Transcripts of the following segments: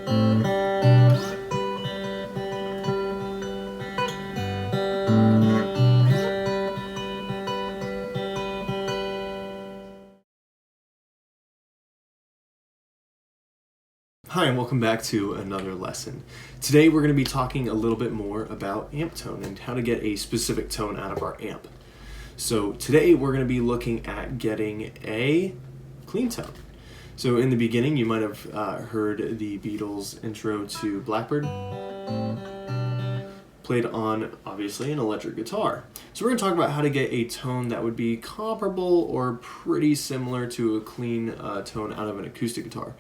Hi, and welcome back to another lesson. Today we're going to be talking a little bit more about amp tone and how to get a specific tone out of our amp. So today we're going to be looking at getting a clean tone. So in the beginning you might have heard the Beatles intro to Blackbird, played on obviously an electric guitar. So we're going to talk about how to get a tone that would be comparable or pretty similar to a clean tone out of an acoustic guitar.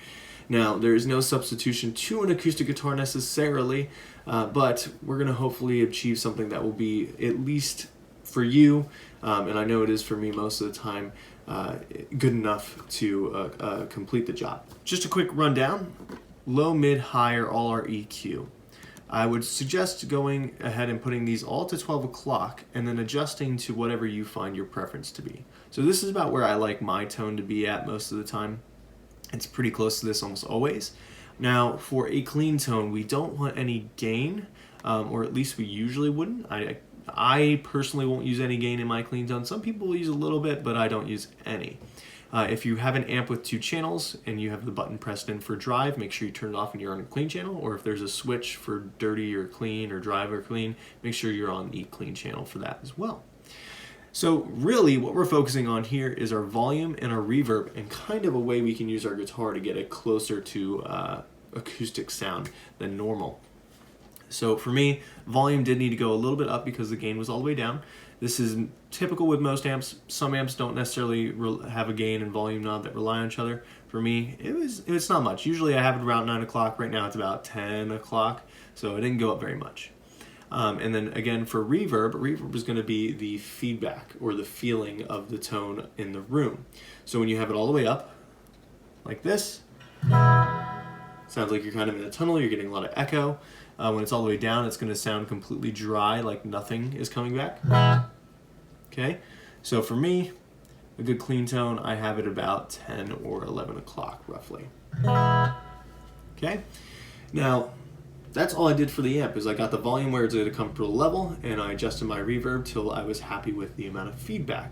Now, there is no substitution to an acoustic guitar necessarily, but we're going to hopefully achieve something that will be, at least for you, and I know it is for me most of the time, good enough to complete the job. Just a quick rundown: low, mid, high are all our EQ. I would suggest going ahead and putting these all to 12 o'clock and then adjusting to whatever you find your preference to be. So this is about where I like my tone to be at most of the time. It's pretty close to this almost always. Now, for a clean tone, we don't want any gain, or at least we usually wouldn't. I personally won't use any gain in my clean tone. Some people will use a little bit, but I don't use any. If you have an amp with 2 channels and you have the button pressed in for drive, make sure you turn it off when you're on a clean channel, or if there's a switch for dirty or clean or drive or clean, make sure you're on the clean channel for that as well. So really what we're focusing on here is our volume and our reverb, and kind of a way we can use our guitar to get it closer to acoustic sound than normal. So for me, volume did need to go a little bit up because the gain was all the way down. This is typical with most amps. Some amps don't necessarily have a gain and volume knob that rely on each other. For me, it's not much. Usually I have it around 9 o'clock. Right now it's about 10 o'clock, so it didn't go up very much. And then again for reverb is going to be the feedback or the feeling of the tone in the room. So when you have it all the way up, like this, sounds like you're kind of in a tunnel, you're getting a lot of echo. When it's all the way down, it's going to sound completely dry, like nothing is coming back. Okay, so for me, a good clean tone, I have it about 10 or 11 o'clock roughly. Okay, now that's all I did for the amp, is I got the volume where it's at a comfortable level, and I adjusted my reverb till I was happy with the amount of feedback.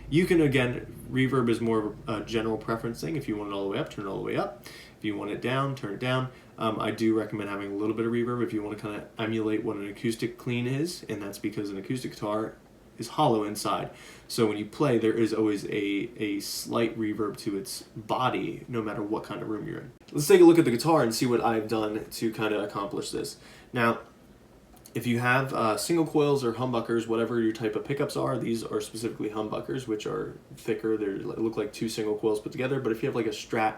You can, again, reverb is more of a general preference thing. If you want it all the way up, turn it all the way up. If you want it down, turn it down. I do recommend having a little bit of reverb if you want to kind of emulate what an acoustic clean is, and that's because an acoustic guitar is hollow inside. So when you play, there is always a slight reverb to its body, no matter what kind of room you're in. Let's take a look at the guitar and see what I've done to kind of accomplish this. Now, if you have single coils or humbuckers, whatever your type of pickups are, these are specifically humbuckers, which are thicker. They look like 2 single coils put together. But if you have like a Strat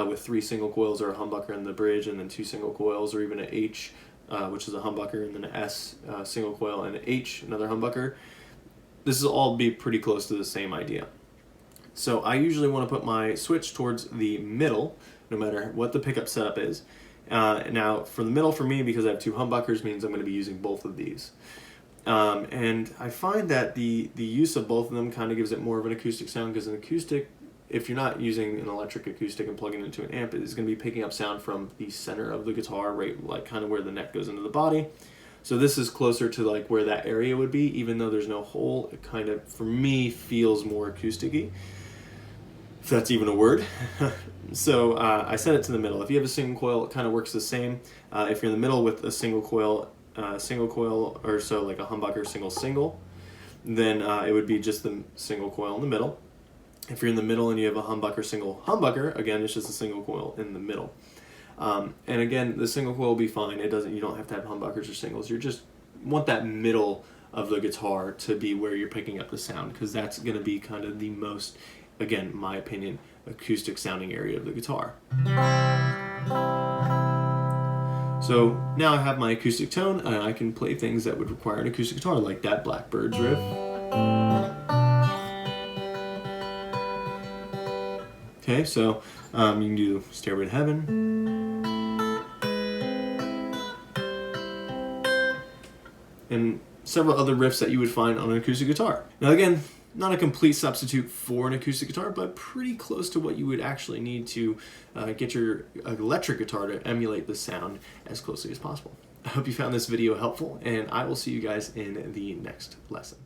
with 3 single coils, or a humbucker in the bridge and then 2 single coils, or even an H, which is a humbucker, and then an S single coil, and an H, another humbucker, this will all be pretty close to the same idea. So I usually want to put my switch towards the middle, no matter what the pickup setup is. Now, for the middle for me, because I have 2 humbuckers, means I'm going to be using both of these. And I find that the use of both of them kind of gives it more of an acoustic sound, because an acoustic, if you're not using an electric acoustic and plugging it into an amp, is going to be picking up sound from the center of the guitar, right, like kind of where the neck goes into the body. So this is closer to like where that area would be, even though there's no hole. It kind of, for me, feels more acoustic-y, if that's even a word. So I set it to the middle. If you have a single coil, it kind of works the same. If you're in the middle with a single coil, or so, like a humbucker single, then it would be just the single coil in the middle. If you're in the middle and you have a humbucker single humbucker, again, it's just a single coil in the middle. And again, the single coil will be fine. You don't have to have humbuckers or singles. You just want that middle of the guitar to be where you're picking up the sound, because that's going to be kind of the most, again, my opinion, acoustic sounding area of the guitar. So now I have my acoustic tone, and I can play things that would require an acoustic guitar, like that Blackbird's riff. Okay, so you can do Stairway to Heaven. And several other riffs that you would find on an acoustic guitar. Now again, Not a complete substitute for an acoustic guitar, but pretty close to what you would actually need to get your electric guitar to emulate the sound as closely as possible. I hope you found this video helpful, and I will see you guys in the next lesson.